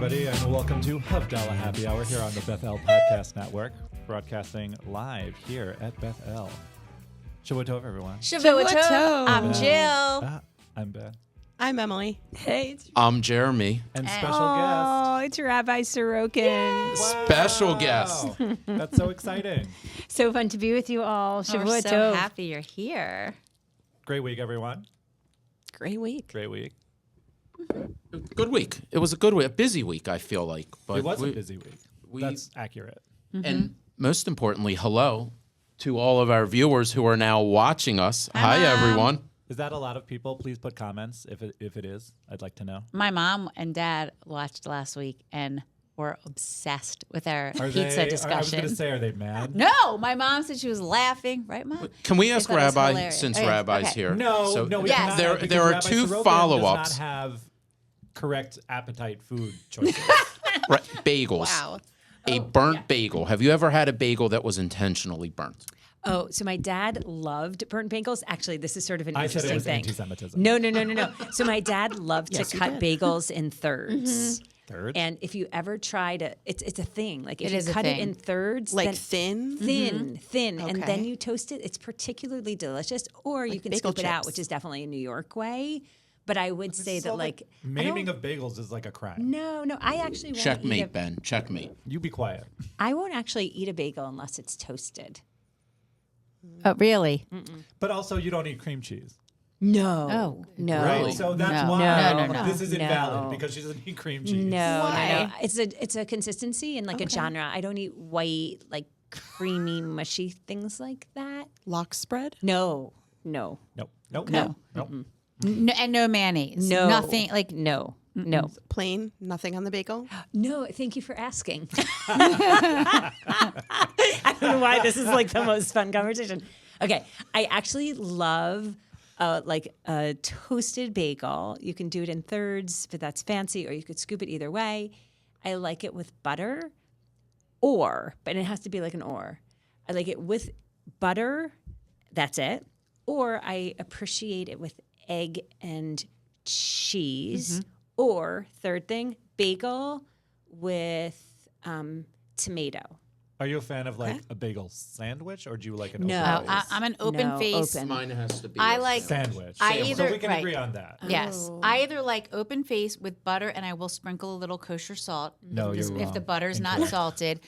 everybody, and welcome to Havdalah Happy Hour here on the Bethel Podcast Network, broadcasting live here at Bethel. Shabbat Tov, everyone. Shabbat Tov. I'm Jill. I'm Ben. I'm Emily. Hey. I'm Jeremy. And special guest. Oh, it's Rabbi Saroken. Wow. Special guest. That's so exciting. So fun to be with you all. Shabbat We're so Tov. happy you're here. Great week, everyone. Great week. Great week. Good week. It was a good week. A busy week, I feel like. But It was a busy week. That's accurate. And most importantly, hello to all of our viewers who are now watching us. Hi, everyone. Is that a lot of people? Please put comments if it is. I'd like to know. My mom and dad watched last week and were obsessed with our Are pizza they, discussion. I was going to say, are they mad? No, my mom said she was laughing. Right, Mom? Can we ask thought it was Rabbi, hilarious. since Okay, Rabbi's okay. here? No, So we Yes. cannot There- because there are Rabbi two Saroken follow-ups. does not have correct appetite food choices. Right, bagels. Wow. A burnt bagel. Have you ever had a bagel that was intentionally burnt? Oh, so my dad loved burnt bagels. Actually, this is sort of an I said interesting it was thing. anti-Semitism. No. So my dad loved Yes, to you cut did. bagels in thirds. Third. And if you ever try to, it's a thing. Like if It you is a cut it thing. in thirds, Like then thin? thin, and then Okay. you toast it. It's particularly delicious. Or you Like can bagel scoop it out, chips. which is definitely a New York way. But I would say So, that like I maiming don't- of bagels is like a crime. no, I actually won't eat Checkmate, Ben. Checkmate. You be quiet. I won't actually eat a bagel unless it's toasted. Oh, really? But also, you don't eat cream cheese. No. Oh, no. Right? So that's No. why No. this is invalid No. because she doesn't eat cream cheese. No. Why? It's a consistency and like a genre. I don't eat white, like creamy, mushy things like that. Lock spread? No. Nope. No. No, and no mayonnaise. No. Nothing like No. Plain? Nothing on the bagel? No, thank you for asking. I don't know why this is like the most fun conversation. Okay, I actually love like a toasted bagel. You can do it in thirds, but that's fancy, or you could scoop it either way. I like it with butter, but it has to be like an or. I like it with butter, that's it. Or I appreciate it with egg and cheese. Or third thing, bagel with tomato. Are you a fan of like a bagel sandwich or do you like an No. open Oh, face I'm an open No, face. open. Mine has to be. I a like- sandwich? I So either- we can right. agree on that. Yes, Oh. I either like open face with butter, and I will sprinkle a little kosher salt. No, you're if the wrong. butter's not Incorrect. salted.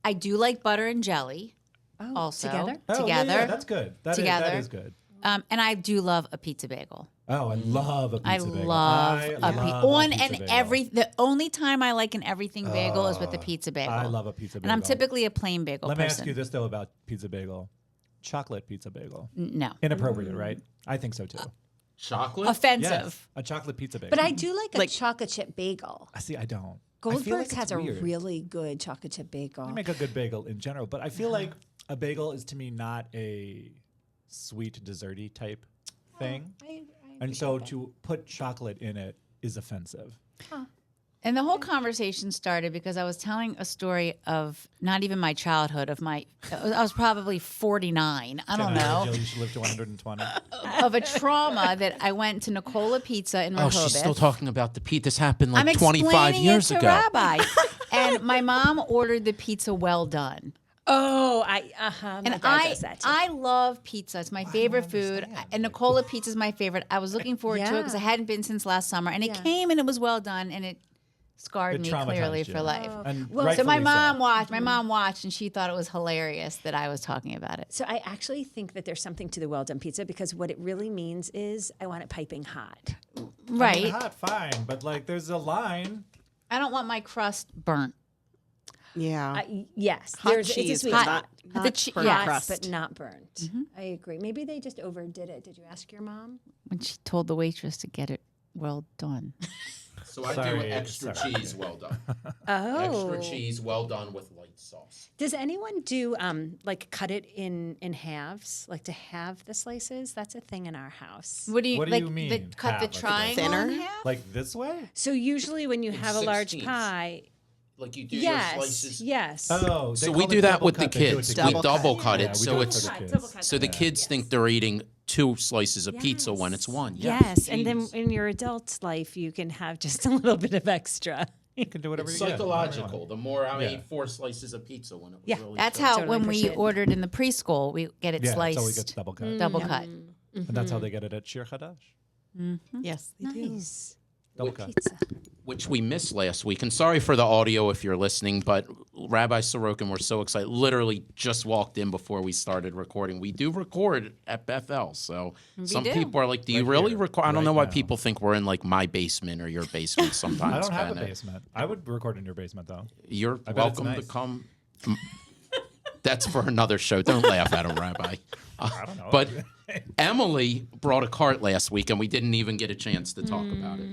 I do like butter and jelly. Oh, Also, together? Oh, together. Yeah, that's good. That Together. is good. And I do love a pizza bagel. Oh, I love a pizza I bagel. love I a love pizza. bagel. The only time I like an everything bagel is with the pizza bagel. I love a pizza bagel. And I'm typically a plain bagel Let me person. ask you this though about pizza bagel. Chocolate pizza bagel. No. Inappropriate, right? I think so too. Chocolate? Offensive. Yes, a chocolate pizza bagel. But I do like a Like- chocolate chip bagel. I see. I don't. I feel Goldberg's like has it's a weird. really good chocolate chip bagel. I make a good bagel in general, but I feel like a bagel is to me not a sweet desserty type thing, and so to put chocolate in it is offensive. And the whole conversation started because I was telling a story of not even my childhood, I was probably 49, I don't know, Jill, you should live to 120. of a trauma that I went to Nicola Pizza in Rehoboth. Oh, she's still talking about the pizza. This happened I'm like 25 explaining years it to ago. Rabbi. And my mom ordered the pizza well done. Oh, my And dad does that too. I love pizza. It's my favorite food. understand. And Nicola Pizza is my favorite. I was looking forward to it because I Yeah. hadn't been since last summer. And it Yeah. came and it was well done. And it scarred It me traumatized clearly you. for life. And Well, So rightfully my mom so. watched. My mom watched, and she thought it was hilarious that I was talking about it. So I actually think that there's something to the well done pizza because what it really means is I want it piping hot. Right. Hot, fine, but like there's a line. I don't want my crust burnt. Yeah. Yes, Hot it's a cheese, sweet but spot. not The che- burnt yes. crust. But not burnt. I agree. Maybe they just overdid it. Did you ask your mom? When she told the waitress to get it well done. So I Sorry, do extra sorry. cheese well done. Oh. Extra cheese well done with light sauce. Does anyone do like cut it in halves, like to have the slices? That's a thing in our house. What do you What do like? you mean, Cut the half, like triangle thinner? in half? Like this way? So usually when you In have a large 16s. pie, Like you do yes, your slices. yes. Oh, So we do that with the kids. We Double cut. double cut Yeah, it, we so do it it's for the kids. Double cut, so the double cut. kids Yes. think they're eating 2 slices of pizza when it's one. Yes, and then Jeez. in your adult life, you can have just a little bit of extra. You can do whatever It's you get. psychological. The more I Yeah. ate 4 slices of pizza when it was Yeah, really That's good. how Totally when we appreciate it. ordered in the preschool, we get it Yeah, sliced, so we get double cut. double cut. And that's how they get it at Shir Chadash. Yes, they do. Nice. Double cut. Which we missed last week. And sorry for the audio if you're listening, but Rabbi Saroken, we're so excited. Literally just walked in before we started recording. We do record at Bethel. So some do. people are like, do you Right really here, record? I don't right know why now. people think we're in like my basement or your basement sometimes. I don't have a Bennett. basement. I would record in your basement, though. You're I bet it's welcome to nice. come. That's for another show. Don't laugh at him, Rabbi. I don't know. But Emily brought a cart last week, and we didn't even get a chance to talk about it.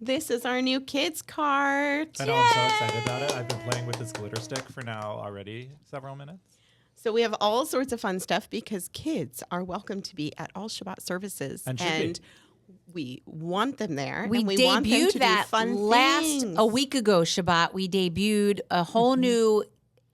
This is our new Kidz Kart. I know, I'm so excited about it. I've been playing with this glitter stick for now already several minutes. So we have all sorts of fun stuff because kids are welcome to be at all Shabbat services. And should be. We want them there. We and we want them debuted to that do fun last things. a week ago. Shabbat, we debuted a whole new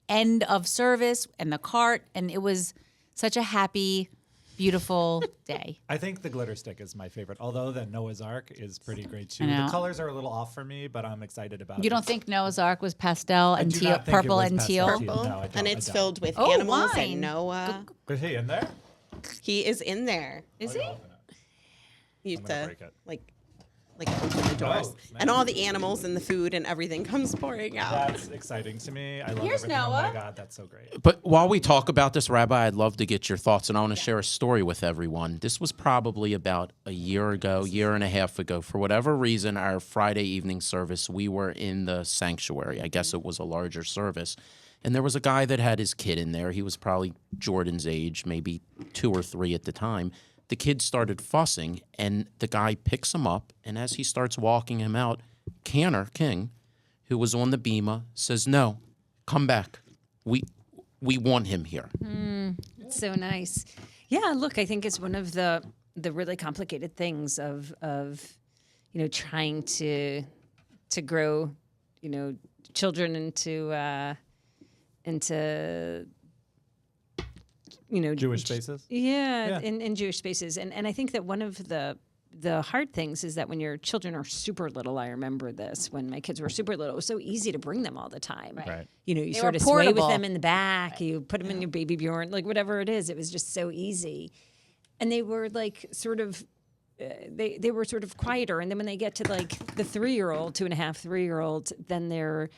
end of service and the cart, and it was such a happy, beautiful day. I think the glitter stick is my favorite, although the Noah's Ark is pretty great too. I know. The colors are a little off for me, but I'm excited about it. You don't think Noah's Ark was pastel and do teal, not think it purple was and pastel teal? teal. No, I don't, and I it's don't. filled with Oh, animals wine. and Noah. Is he in there? He is in there. Is I'm he? gonna open it. You I'm have gonna to break it. like open the doors. Oh, and all the animals and the food and everything comes pouring out. That's exciting to me. I love Here's everything. Oh my Noah. God, that's so great. But while we talk about this, Rabbi, I'd love to get your thoughts, and I want to share a story with everyone. This was probably about a year and a half ago. For whatever reason, our Friday evening service, we were in the sanctuary. I guess it was a larger service. And there was a guy that had his kid in there. He was probably Jordan's age, maybe 2 or 3 at the time. The kid started fussing, and the guy picks him up, and as he starts walking him out, King, who was on the bima, says, "No, come back. We want him here." It's so nice. Yeah, look, I think it's one of the really complicated things of trying to grow, children into Jewish spaces. Yeah, Yeah. in Jewish spaces. And I think that one of the hard things is that when your children are super little, I remember this, when my kids were super little, it was so easy to bring them all the time. Right. You They sort were of sway with portable. them in the back, you put them in your baby Bjorn, like whatever it is. It was just so easy. And they were like sort of, they were sort of quieter. And then when they get to like the 3-year-old, 2.5, 3-year-old, then they're,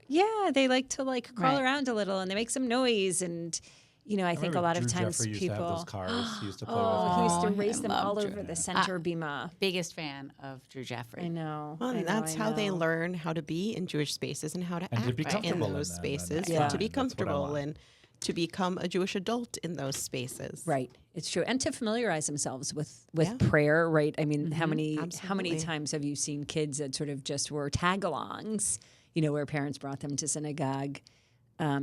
yeah, they like to like crawl Right. around a little and they make some noise. And, I think a lot of Drew times Jeffrey used to have people, those cars. He used to play he with. used to Oh, race I them love all Drew. over the center bima. Biggest fan of Drew Jeffrey. I know. Well, I and know, that's I how they know. learn how to be in Jewish spaces and how to And to act be in comfortable in those them, and spaces, that's and fine. to be That's what I comfortable want. and to become a Jewish adult in those spaces. Right, it's true, and to familiarize themselves with Yeah. prayer. Right, I mean, how many absolutely. times have you seen kids that sort of just were tag-alongs? Where parents brought them to synagogue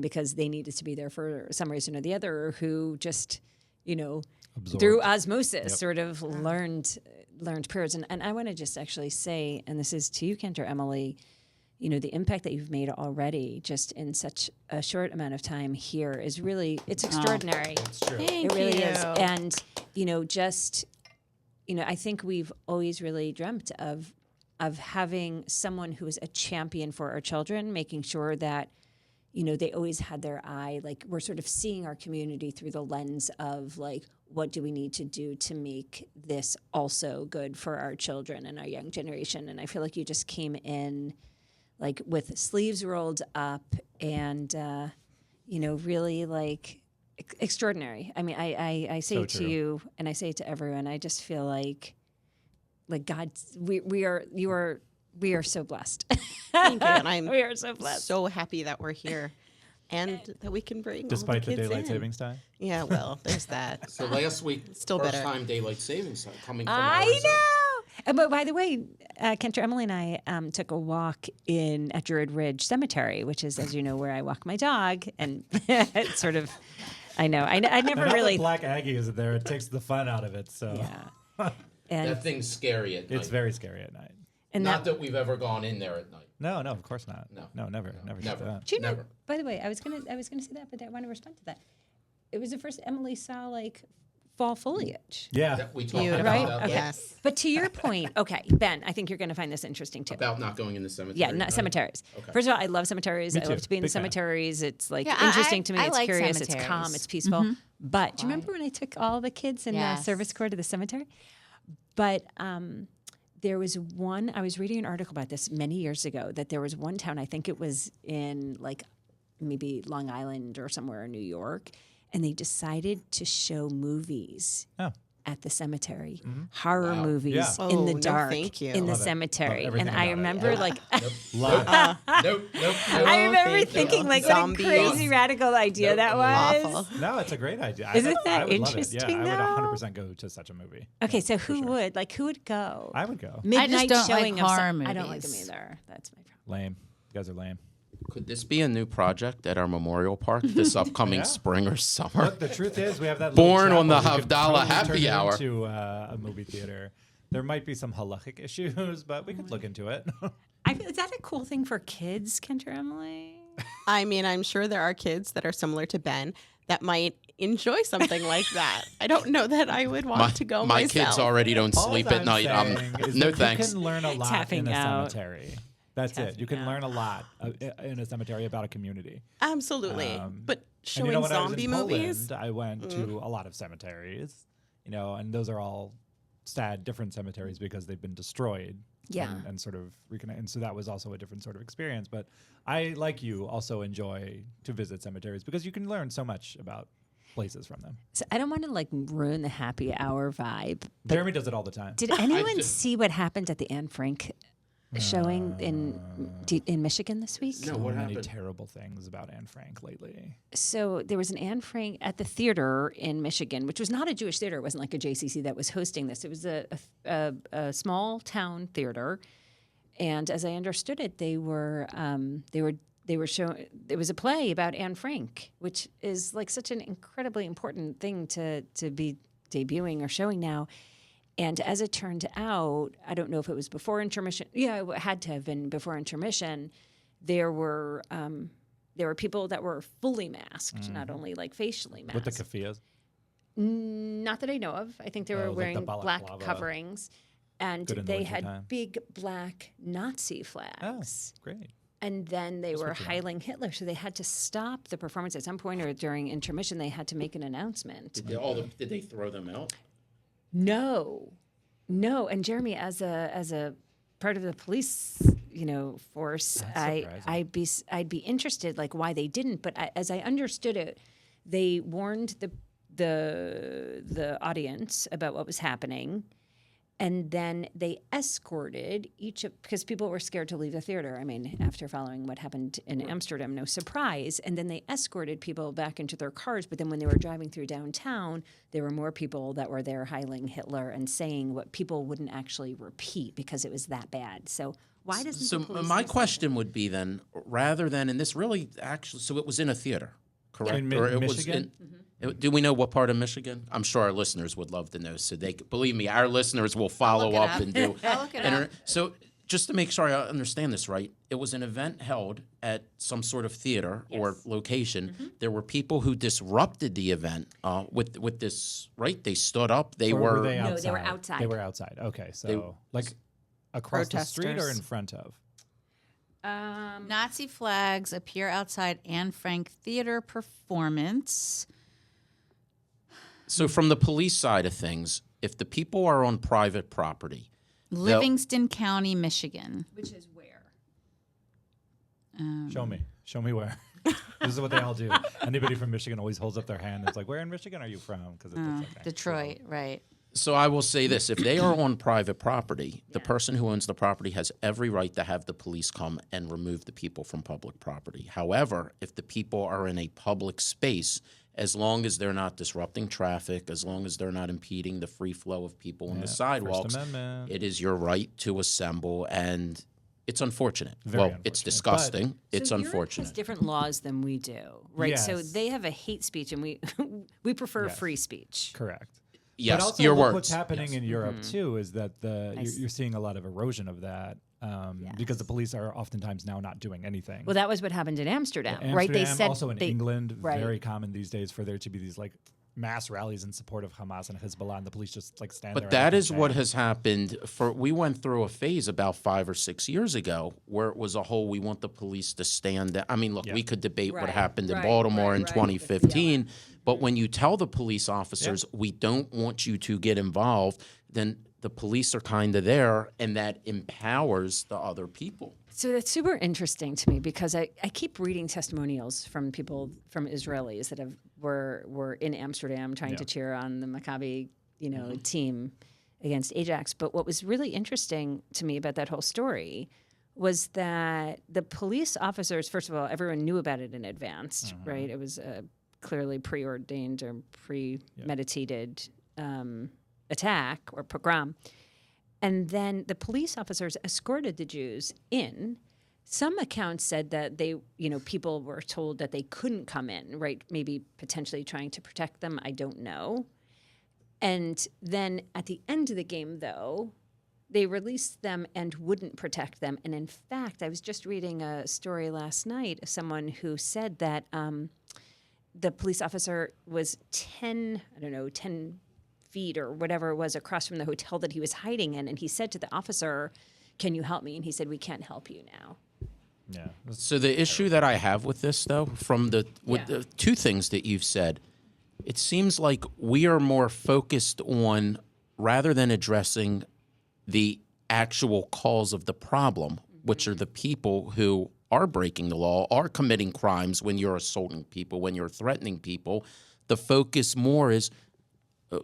because they needed to be there for some reason or the other, or who just through osmosis sort of learned prayers. And I want to just actually say, and this is to you, Kent or Emily, the impact that you've made already just in such a short amount of time here is really, it's extraordinary. It's true. Thank It really you. is. And, I think we've always really dreamt of having someone who is a champion for our children, making sure that, they always had their eye, like we're sort of seeing our community through the lens of like, what do we need to do to make this also good for our children and our young generation? And I feel like you just came in like with sleeves rolled up and, really like extraordinary. I mean, I say So it to true. you and I say it to everyone. I just feel like God, we are so blessed. Thank you. And I'm We are so blessed. so happy that we're here and that we can bring Despite all the kids daylight in. savings time. Yeah, well, there's that. So last week, Still first better. time daylight savings time coming from I Arizona. know. But by the way, Kent, Emily and I took a walk at Druid Ridge Cemetery, which is, as you know, where I walk my dog. And it's sort of, I know, I never And now really. that Black Aggie is there, it takes the fun out of it. So Yeah. And, That thing's scary at night. it's very scary at night. and Not that, that we've ever gone in there at night. No, of course not. No. never did Never. that. do you know, Never. by the way, I was gonna say that, but I want to respond to that. It was the first Emily saw like fall foliage. Yeah. We talked Beautiful. about Right? that. Okay. Yes. But to your point, okay, Ben, I think you're going to find this interesting too. About not going in the cemetery. Yeah, not cemeteries. Okay. First of all, I love cemeteries. Me I love too. to be in the Big fan. cemeteries. It's like Yeah, interesting to me. I It's like curious. It's cemeteries. calm. It's peaceful. But do you remember when I took all the kids in Yes. service corps to the cemetery? But there was one. I was reading an article about this many years ago. That there was one town. I think it was in like maybe Long Island or somewhere in New York, and they decided to show movies Oh. at the cemetery, horror movies Yeah. in Oh, the no, dark thank you. in the Love it. cemetery. Love And everything I about it. remember Yeah. like Love it. Nope. I remember thank you. thinking like Zombies. what a crazy radical idea that was. Awful. No, it's a great idea. Isn't that I would love interesting, it. Yeah, though? I would 100% go to such a movie. Okay, so who would go? I would go. Midnight don't like showing of horror I don't like them movies. either. That's my problem. Lame. You guys are lame. Could this be a new project at our memorial park this upcoming Yeah. spring or summer? Look, the truth is, we have that Born little on the chapel. We could Havdalah probably Happy turn it Hour. into a movie theater. There might be some halachic issues, but we could look into it. I feel, is that a cool thing for kids, Kendra Emily? I mean, I'm sure there are kids that are similar to Ben that might enjoy something like that. I don't know that I would want to go my myself. kids already don't All sleep I'm at night. saying is No that thanks. You can learn a lot Tapping in a out. cemetery. That's it. You can learn a lot in a cemetery about a community. Absolutely. But And showing you know, when I was zombie in movies, Poland, I went to a lot of cemeteries, and those are all sad, different cemeteries because they've been destroyed. Yeah. And sort of reconnect. And so that was also a different sort of experience. But I, like you, also enjoy to visit cemeteries because you can learn so much about places from them. So I don't want to like ruin the happy hour vibe. Jeremy does it all the time. Did anyone see what happened at the Anne Frank showing in Michigan this week? So what many happened? terrible things about Anne Frank lately. So there was an Anne Frank at the theater in Michigan, which was not a Jewish theater. It wasn't like a JCC that was hosting this. It was a small town theater, and as I understood it, they were showing. There was a play about Anne Frank, which is like such an incredibly important thing to be debuting or showing now. And as it turned out, I don't know if it was before intermission. Yeah, it had to have been before intermission. There were people that were fully masked, not only like facially masked. With the keffiyehs. Not that I know of. I think they were like the wearing black balaclava. coverings, and Good in the they winter had time. big black Nazi Oh, flags. great. And then they were Heiling Hitler, so they had to stop the performance at some point, or during intermission, they had to make an announcement. Did they throw them out? No. And Jeremy, as a part of the police, force, I'd be interested, like why they didn't. But as I understood it, they warned the audience about what was happening, and then they escorted because people were scared to leave the theater. I mean, after following what happened in Amsterdam, no surprise. And then they escorted people back into their cars. But then when they were driving through downtown, there were more people that were there heiling Hitler and saying what people wouldn't actually repeat because it was that bad. So why doesn't So the police my do question would be then, rather than, and this really actually, so it was in a theater, correct? In Or it Michigan? do we know what part of Michigan? I'm sure our listeners would love to know. So believe me, our listeners will follow look it up up. and do. I'll look it up. So just to make sure I understand this right, it was an event held at some sort of theater or location. There were people who disrupted the event with this, right? They stood up. They Or were. they No, outside? they were outside. They were outside. Okay, so like across the street or Protesters. in front of? Nazi flags appear outside Anne Frank Theater performance. So from the police side of things, if the people are on private property, Livingston County, Michigan. Which is where? Show me where. This is what they all do. Anybody from Michigan always holds up their hand. It's like, where in Michigan are you from? Because it's like Detroit, right. So I will say this: if they are on private property, the person who owns the property has every right to have the police come and remove the people from public property. However, if the people are in a public space, as long as they're not disrupting traffic, as long as they're not impeding the free flow of people on the sidewalks, Amendment. it is your right to assemble. And it's unfortunate. Very It's unfortunate. disgusting. It's So Europe unfortunate. has different laws than we do, right? So Yes. they have a hate speech, and we prefer Yes. free speech. Correct. Yes, but also your look words. what's happening Yes. in Europe too is that you're seeing a lot of erosion of that because the police are oftentimes now not doing anything. Well, that was what happened in Amsterdam, right? They Amsterdam, said also in England, right. very common these days for there to be these like mass rallies in support of Hamas and Hezbollah, and the police just like stand there. But that is what has happened. We went through a phase about 5 or 6 years ago where it was a whole, we want the police to stand down. I mean, look, we could debate what happened in Baltimore in 2015, but when you tell the police officers, we don't want you to get involved, then the police are kind of there, and that empowers the other people. So that's super interesting to me because I keep reading testimonials from people, from Israelis that were in Amsterdam trying to cheer on the Maccabi, team against Ajax. But what was really interesting to me about that whole story was that the police officers, first of all, everyone knew about it in advance, right? It was a clearly preordained or premeditated attack or pogrom. And then the police officers escorted the Jews in. Some accounts said that they, people were told that they couldn't come in, right? Maybe potentially trying to protect them. I don't know. And then at the end of the game, though, they released them and wouldn't protect them. And in fact, I was just reading a story last night of someone who said that the police officer was 10 feet or whatever it was across from the hotel that he was hiding in, and he said to the officer, "Can you help me?" And he said, "We can't help you now." Yeah. So the issue that I have with this, though, with the two things that you've said, it seems like we are more focused on, rather than addressing the actual cause of the problem, which are the people who are breaking the law, are committing crimes when you're assaulting people, when you're threatening people. The focus more is,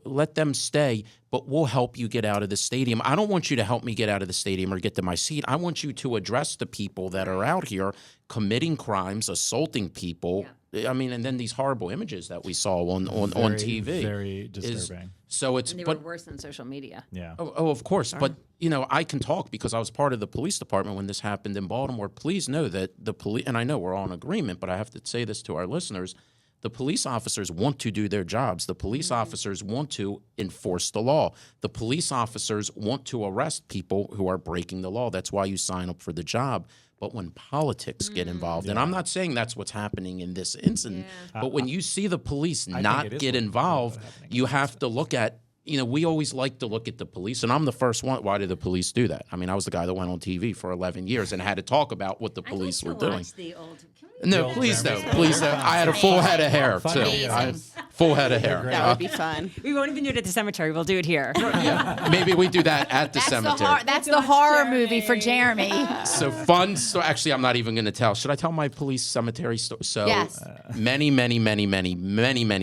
let them stay, but we'll help you get out of the stadium. I don't want you to help me get out of the stadium or get to my seat. I want you to address the people that are out here committing crimes, assaulting people. Yeah. I mean, and then these horrible images that we saw on TV. Very disturbing. And they were worse than social media. Yeah. Oh, of course. Sorry. But, I can talk because I was part of the police department when this happened in Baltimore. Please know that the police, and I know we're all in agreement, but I have to say this to our listeners, the police officers want to do their jobs. The police officers want to enforce the law. The police officers want to arrest people who are breaking the law. That's why you sign up for the job. But when politics get involved, and I'm not saying that's what's happening in this incident, but when you see the police not get involved, you have to look at, we always like to look at the police, and I'm the first one. Why did the police do that? I mean, I was the guy that went on TV for 11 years and had to talk about what the police were doing. No, please don't. Please don't. I had a full head of hair, too. I had full head of hair. That would be fun. We won't even do it at the cemetery. We'll do it here. Maybe we do that at the cemetery. That's the horror movie for Jeremy. So fun. So actually, I'm not even going to tell. Should I tell my police cemetery story? So yes. Many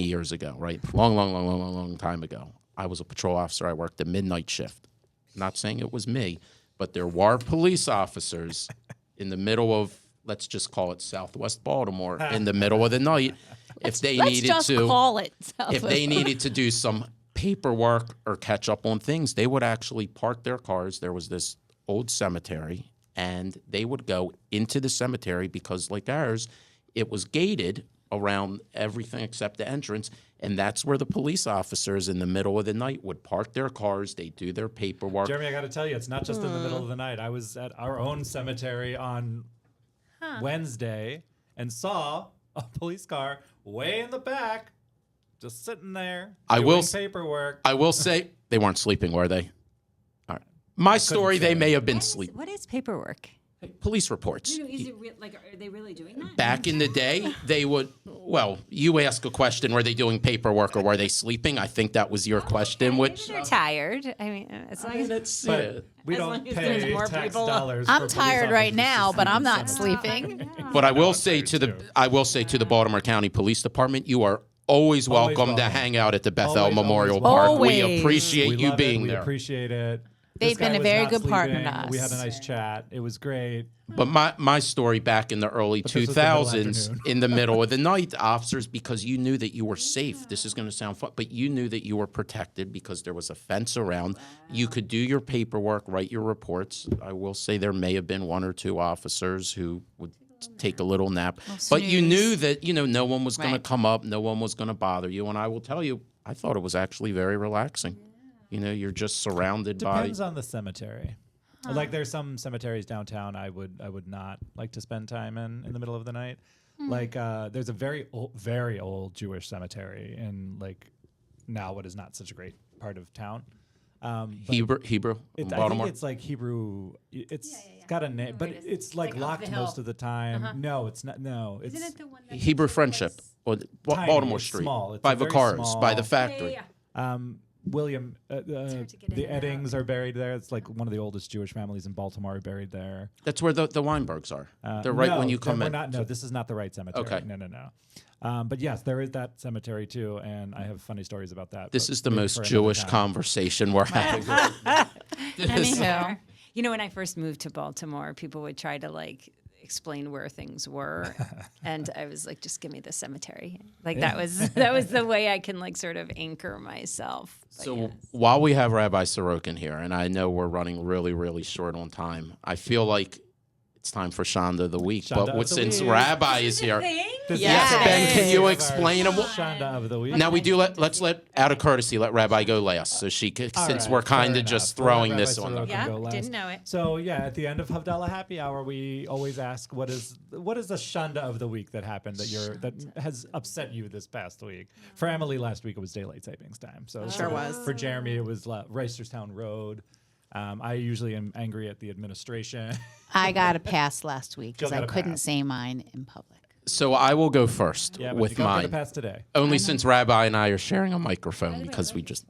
years ago, right? Long time ago, I was a patrol officer. I worked the midnight shift. Not saying it was me, but there were police officers in the middle of, let's just call it Southwest Baltimore, in the middle of the night. If they needed to do some paperwork or catch up on things, they would actually park their cars. There was this old cemetery, and they would go into the cemetery because, like ours, it was gated around everything except the entrance, and that's where the police officers in the middle of the night would park their cars. They do their paperwork. Jeremy, I got to tell you, it's not just in the middle of the night. I was at our own cemetery on Wednesday and saw a police car way in the back, just sitting there doing paperwork. I will say they weren't sleeping, were they? All right. My story, they may have been sleeping. What is paperwork? Police reports. Is it are they really doing that? Back in the day, they would. Well, you ask a question: were they doing paperwork or were they sleeping? I think that was your question. Which they're tired. I mean, as long as we don't pay tax dollars. I'm tired right now, but I'm not sleeping. But I will say to the Baltimore County Police Department, you are always welcome to hang out at the Bethel Memorial Park. We appreciate you being there. We appreciate it. They've been a very good partner to us. We had a nice chat. It was great. But my story back in the early 2000s, in the middle of the night, officers, because you knew that you were safe. This is going to sound fun, but you knew that you were protected because there was a fence around. You could do your paperwork, write your reports. I will say there may have been one or two officers who would take a little nap. But you knew that, no one was going to come up. No one was going to bother you. And I will tell you, I thought it was actually very relaxing. You're just surrounded by. Depends on the cemetery. Like there's some cemeteries downtown I would not like to spend time in the middle of the night. Like there's a very old Jewish cemetery in like now what is not such a great part of town. Hebrew, I Baltimore. think it's like Hebrew. It's got a name, but it's like locked most of the time. No, it's not. No, it's Isn't it the one that Hebrew Friendship, or tiny, Baltimore it's Street, small. It's by a very Vicaris, by the small- factory. William, hard to get the in and out. Eddings are buried there. It's like one of the oldest Jewish families in Baltimore are buried there. That's where the Weinbergs are. They're right when you come in. No, this is not the right cemetery. Okay. No. But yes, there is that cemetery too, and I have funny stories about that. This but is the maybe most for another Jewish time. conversation we're having. Anywho, You know, when I first moved to Baltimore, people would try to like explain where things were, and I was like, just give me the cemetery. Like that was the way I can like sort of anchor myself. But So yes. while we have Rabbi Saroken here, and I know we're running really, really short on time, I feel like it's time for Shonda of the week. Shonda But of the since week. Rabbi is here, This Yes. is Ben, can you our explain him? Shonda of the week? now we do let's let out of courtey let Rabbi go last, so she could, All since right, we're kind fair of just enough. We'll throwing let this Rabbi on them. Saroken Yeah, go last. didn't know it. So yeah, at the end of Havdalah Happy Hour, we always ask what is the Shonda of the week that happened that has upset you this past week. For Emily, last week it was daylight savings time. So Sure was. For Jeremy, it was Reisterstown Road. I usually am angry at the administration. I got a pass last week because Jill I got a couldn't pass. say mine in public. So I will go first Yeah, but you with got mine. the pass today. Only since Rabbi and I are sharing a microphone because we just.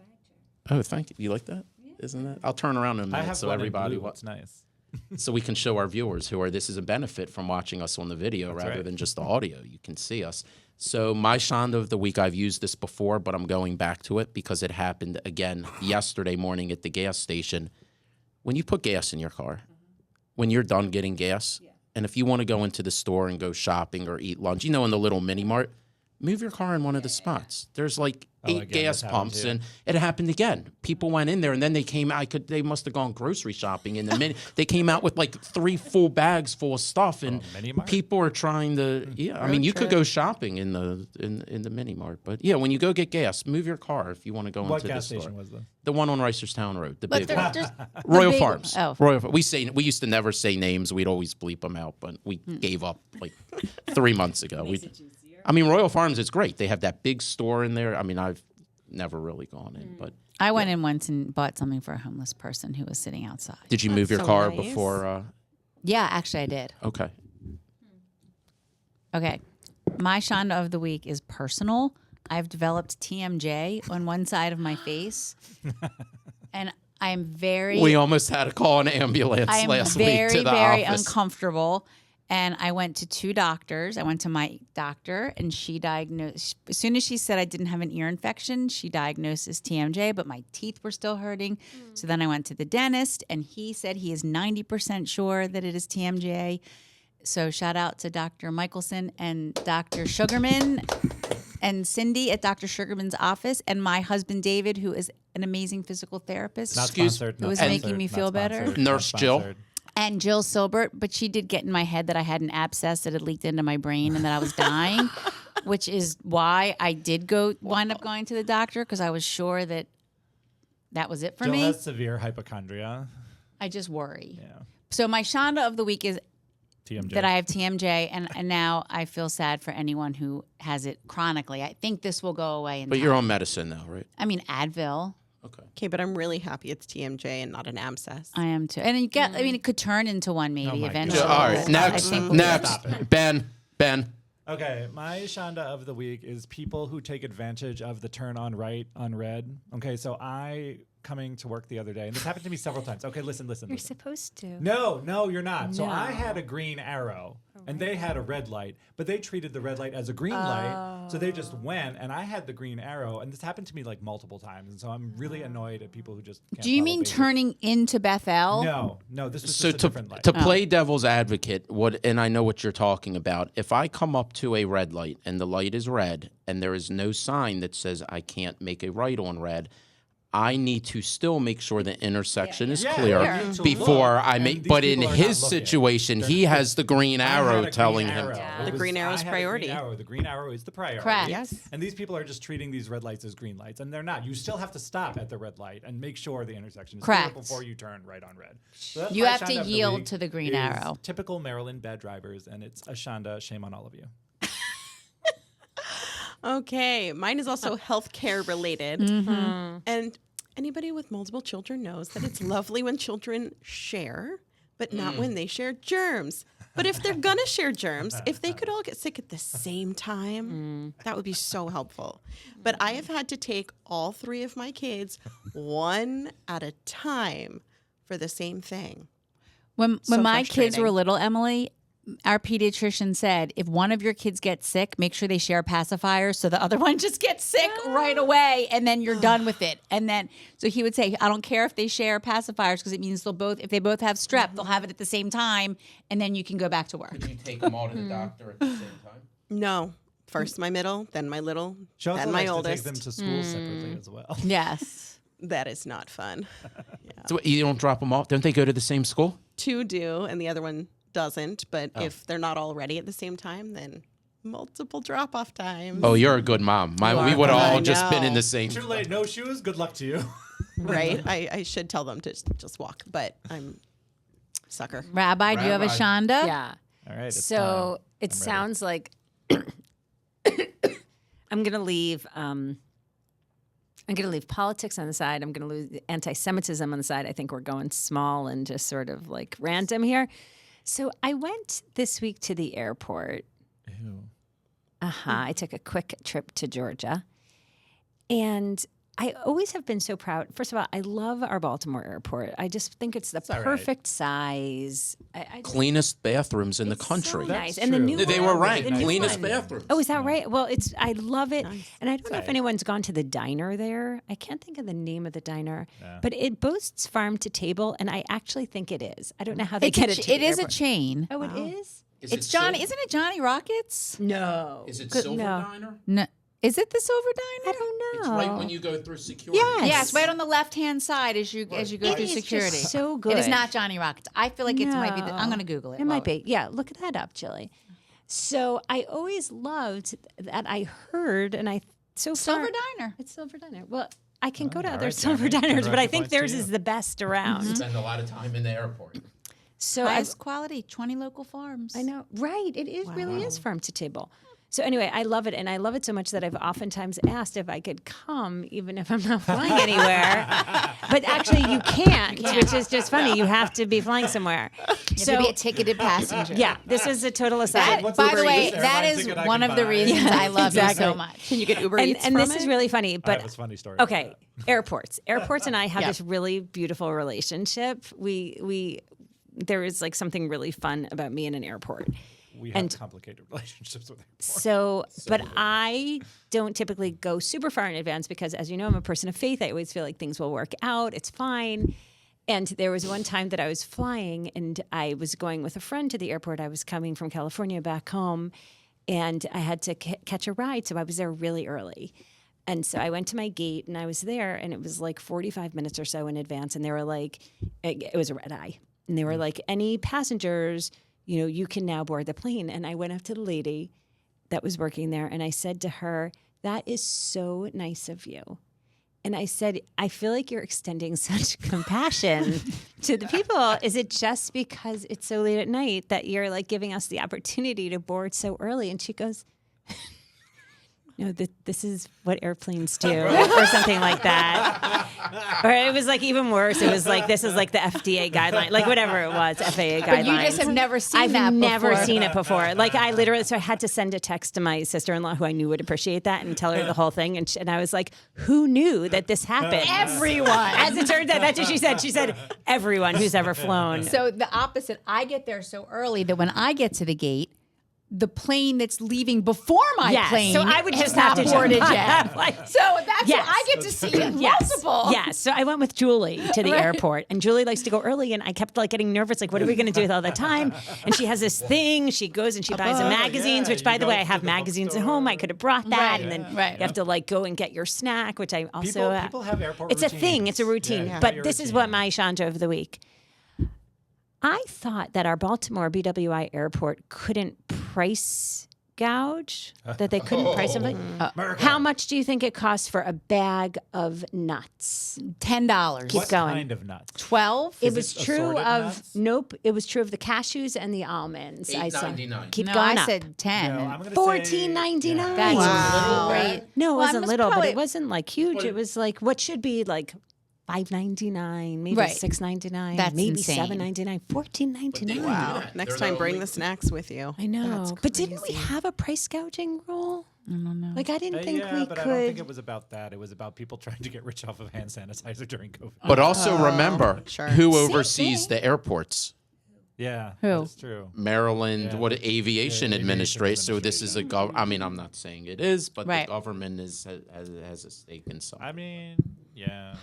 Oh, thank you. You like that? Isn't that? I'll turn around in a I minute have so one in everybody. blue. It's nice. So we can show our viewers this is a benefit from watching us on the video rather right. than just the audio. You can see us. So my Shonda of the week, I've used this before, but I'm going back to it because it happened again yesterday morning at the gas station. When you put gas in your car, when you're done getting gas, and if you want to go into the store and go shopping or eat lunch, in the little mini mart, move your car in one of the spots. There's like 8 again, gas this happened pumps, too. and it happened again. People went in there, and then they came out. They must have gone grocery shopping in the mini. They came out with like 3 full bags full of stuff, and mini mart? people are trying to. Yeah, I mean, you could go shopping in the mini mart, but yeah, when you go get gas, move your car if you want to go What into the gas store. station was this? The one on Reisterstown Road, the But big there- one. there's Royal big- Farms. oh. Royal. We used to never say names. We'd always bleep them out, but we gave up like 3 months ago. Royal Farms is great. They have that big store in there. I mean, I've never really gone in, but I went in once and bought something for a homeless person who was sitting outside. did you move your so car nice. before? Yeah, actually, I did. Okay. Okay. My Shonda of the week is personal. I've developed TMJ on one side of my face. And I am very We almost had to call an ambulance I am last week very, to the very office. uncomfortable. And I went to 2 doctors. I went to my doctor, and she diagnosed. As soon as she said I didn't have an ear infection, she diagnosed as TMJ, but my teeth were still hurting. So then I went to the dentist, and he said he is 90% sure that it is TMJ. So shout out to Dr. Michelson and Dr. Sugarman and Cindy at Dr. Sugarman's office, and my husband David, who is an amazing physical therapist. Not Excuse- sponsored. It not was sponsored, making me not feel better. sponsored, Nurse not Jill? sponsored. And Jill Silbert, but she did get in my head that I had an abscess that had leaked into my brain and that I was dying, which is why I did wind up going to the doctor, because I was sure that was it for Jill me. has severe hypochondria. I just worry. Yeah. So my Shonda of the week is TMJ. that I have TMJ, and now I feel sad for anyone who has it chronically. I think this will go away in But time. you're on medicine now, right? I mean, Advil. Okay. Okay, but I'm really happy it's TMJ and not an abscess. I am too. And you get, I mean, it could turn into one maybe my eventually. God. All Oh, right. stop Next. it. I think Next. Stop it. Ben. Okay, my Shonda of the week is people who take advantage of the turn on right on red. Okay, so I coming to work the other day, and this happened to me several times. Okay, listen. You're supposed to. No, you're not. So No. I had a green arrow, and they had a red light, but they treated the red light as a green light, so they just went, and I had the green arrow, and this happened to me like multiple times, and so I'm really annoyed at people who just can't Do you follow mean basic- turning into Bethel? No, this was So just a different light. to play devil's advocate, and I know what you're talking about. If I come up to a red light and the light is red, and there is no sign that says I can't make a right on red, I need to still make sure the intersection is Yeah, clear you need to before look, I and make. these But in people are his not looking. situation, he has the green I had arrow a green telling arrow. him. It The green was- arrow I is had a priority. green arrow. The green arrow is the priority. Correct. Yes. And these people are just treating these red lights as green lights, and they're not. You still have to stop at the red light and make sure the intersection is Correct. clear before you turn right on red. So that's You my have to Shonda of the yield week to the green is arrow. Typical Maryland bad drivers, and it's a Shonda. Shame on all of you. Okay, mine is also healthcare related. And anybody with multiple children knows that it's lovely when children share, but not when they share germs. But if they're gonna share germs, if they could all get sick at the same time, that would be so helpful. But I have had to take all 3 of my kids one at a time for the same thing. When So my kids frustrating. were little, Emily, our pediatrician said, if one of your kids gets sick, make sure they share pacifiers so the other one just gets sick right away, and then you're done with it. And then, so he would say, I don't care if they share pacifiers because it means if they both have strep, they'll have it at the same time, and then you can go back to work. Did you take them all to the doctor at the same time? No, first my middle, then my little, She also then my likes oldest. to take them to school separately as well. Yes. That is not fun. So you don't drop them off? Don't they go to the same school? 2 do, and the other one doesn't. But if they're not all ready at the same time, then multiple drop-off times. Oh, you're a good mom. We would have all just been in the same. Too late, no shoes. Good luck to you. Right? I should tell them to just walk, but I'm sucker. Rabbi, do you have a Rabbi. Shonda? Yeah. All right. It's So time. it I'm ready. sounds like I'm gonna leave. I'm gonna leave politics on the side. I'm gonna leave anti-Semitism on the side. I think we're going small and just sort of like random here. So I went this week to the airport. Ew. I took a quick trip to Georgia, and I always have been so proud. First of all, I love our Baltimore airport. I just think it's the all right. perfect size. I Cleanest bathrooms in the It's country. so nice. That's And the true. new They one- were ranked the new cleanest one. bathrooms. Oh, is that right? Well, I love it. Nice. And I don't know if Right. anyone's gone to the diner there. I can't think of the name of the diner, Yeah. but it boasts farm to table, and I actually think it is. I don't know how they It's get a it ch- to it the is a airport. chain. Oh, it is? Is It's it Johnny. Sil- Isn't it Johnny Rockets? No. Is it Good- Silver no. Diner? No. Is it the Silver Diner? I don't know. It's right when you go through security. Yes. Yes, right on the left-hand side as you go It through is just security. so good. It is not Johnny Rockets. I feel like it might be. I'm No. going to Google it. It might be. Yeah, look that up, Jilly. So I always loved that I heard, and I so far Silver Diner. it's Silver Diner. Well, I can go to all other right, Silver Tammy. Diners, but I Congratulations think to theirs you. is the best around. Spend a lot of time in the airport. So I Highest quality, 20 local farms. I know, right? It is really is farm to table. So anyway, I love it, and I love it so much that I've oftentimes asked if I could come, even if I'm not flying anywhere. But actually, you can't, which is just funny. You have to be flying somewhere. You have to be a ticketed passenger. Yeah, this is a total aside. What's By the the way, cheapest that airline is ticket I one can of the buy? reasons I love you Exactly. so much. Can you get Uber and Eats and from this it? is really funny, I but have a funny story. okay, airports and I have Yeah. this really beautiful relationship. We there is like something really fun about me in an airport. We have and- complicated relationships with airports. So, but I don't typically go super far in advance because, as you know, I'm a person of faith. I always feel like things will work out. It's fine. And there was one time that I was flying and I was going with a friend to the airport. I was coming from California back home and I had to catch a ride. So I was there really early. And so I went to my gate and I was there and it was like 45 minutes or so in advance. And they were like, it was a red eye. And they were like, any passengers, you know, you can now board the plane. And I went up to the lady that was working there and I said to her, that is so nice of you. And I said, I feel like you're extending such compassion to the people. Is it just because it's so late at night that you're like giving us the opportunity to board so early? And she goes, no, this is what airplanes do, or something like that. Or it was like even worse. It was like, this is like the FDA guideline, like whatever it was, FAA guidelines. But you just have never seen I've that never before. seen it before. Like I literally, so I had to send a text to my sister-in-law who I knew would appreciate that and tell her the whole thing. And I was like, who knew that this happened? Everyone. As it turns out, that's what she said. She said, everyone who's ever flown. So the opposite, I get there so early that when I get to the gate, the plane that's leaving before my Yes, plane so I would is just not have to boarded jump. yet. Like, So that's Yes. what I get to see it Yes. multiple. Yes. So I went with Julie to the Right. airport, and Julie likes to go early, and I kept like getting nervous, like, what are we going to do with all the time? And she has this thing. She goes and she buys the magazines, yeah, which, by you the go way, I to have the magazines at bookstore. home. I could have brought that, Right. and then Right. you have to like go and get your snack, which I also People have airport It's a thing. It's a routine. routines. Yeah, but your this is routine. what my Chandra of the week. I thought that our Baltimore BWI airport couldn't price gouge that they couldn't price it. America. How much do you think it costs for a bag of nuts? $10. Keep What going. kind of nuts? 12. It Is was it true assorted of nuts? nope. It was true of the cashews and the almonds. I saw. $8.99. Keep No, going I up. said 10. No, I'm gonna say $14.99. That's Wow. great. No, it Well, I wasn't must little, but probably- it wasn't like huge. It was like what should be like $5.99, maybe Right. $6.99, That's maybe insane. $7.99, $14.99. Wow. Next time, bring the snacks with you. I know, That's but didn't we crazy. have a price gouging rule? I don't know. Like I didn't think yeah, we but could. I don't think it was about that. It was about people trying to get rich off of hand sanitizer during COVID. But also remember sure. who Same oversees thing. the airports. Yeah, Who? that's true. Maryland, Yeah, what the- aviation the administration. aviation So this is a I mean, I'm not saying it is, but Right. the government has a stake in some. I mean, yeah,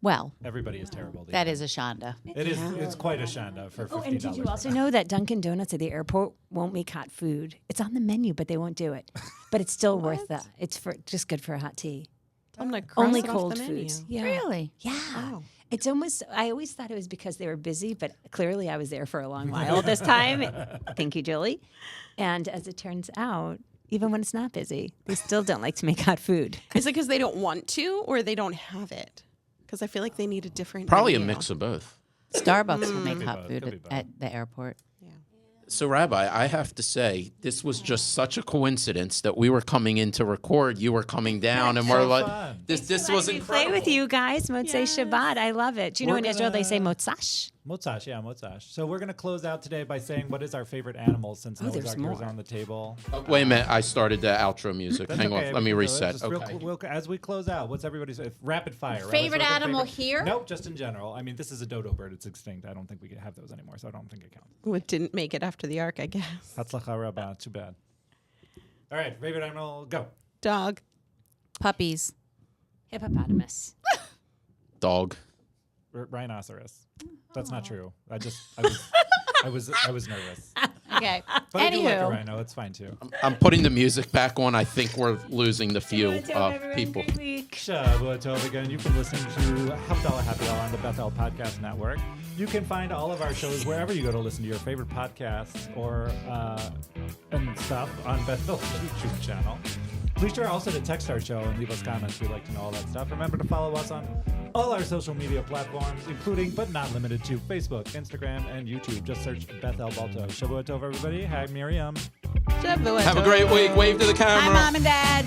Well, everybody is terrible. these that days. is a shanda. It is. It's quite a shanda for $15. Oh, and did you also know that Dunkin' Donuts at the airport won't make hot food? It's on the menu, but they won't do it. But it's still worth that. It's for just good for a hot tea. Tell them to cross Only it off cold the menu. foods. Yeah. Really? Yeah. Wow. It's almost, I always thought it was because they were busy, but clearly I was there for a long while this time. Thank you, Julie. And as it turns out, even when it's not busy, they still don't like to make hot food. Is it because they don't want to or they don't have it? Because I feel like they need a different Probably a menu. mix of both. Starbucks will make Could be hot both, food could be at, both. at the airport. So, Rabbi, I have to say, this was just such a coincidence that we were coming in to record, you were coming down, and we're So like, fun. this was incredible. Play with you guys, Motzei Shabbat. I love it. Do you know We're in Israel they say gonna- Motzash? Motzash, yeah, Motzash. So we're gonna close out today by saying what is our favorite animal since Noah's there's Ark is more. on the table. Wait a minute, I started the outro music. That's Hang okay, on, we let me can do it. reset. Just Okay. as we close out, what's everybody's rapid fire? Rabbi Favorite Saroken, animal here? Nope, just in general. I mean, this is a dodo bird. It's extinct. I don't think we can have those anymore, so I don't think it counts. Ooh, it didn't make it after the ark, I guess. Hatzlacha Rabba, too bad. All right, favorite animal, go. Dog. Puppies. Hippopotamus. Dog. Rhinoceros. That's not true. I was nervous. Okay. But I do like a Anywho. rhino. It's fine too. I'm putting the music back on. I think we're losing the few people. Shabbat Tov again. You've been listening to Havdalah Happy Hour on the Bethel Podcast Network. You can find all of our shows wherever you go to listen to your favorite podcasts or and stuff on Bethel's YouTube channel. Be sure also to text our show and leave us comments. We'd like to know all that stuff. Remember to follow us on all our social media platforms, including but not limited to Facebook, Instagram, and YouTube. Just search Bethel Balto. Shabbat Tov, everybody. Hi, Miriam. Shavuot Have a Tov. great week. Wave to the camera. Hi, Mom and Dad.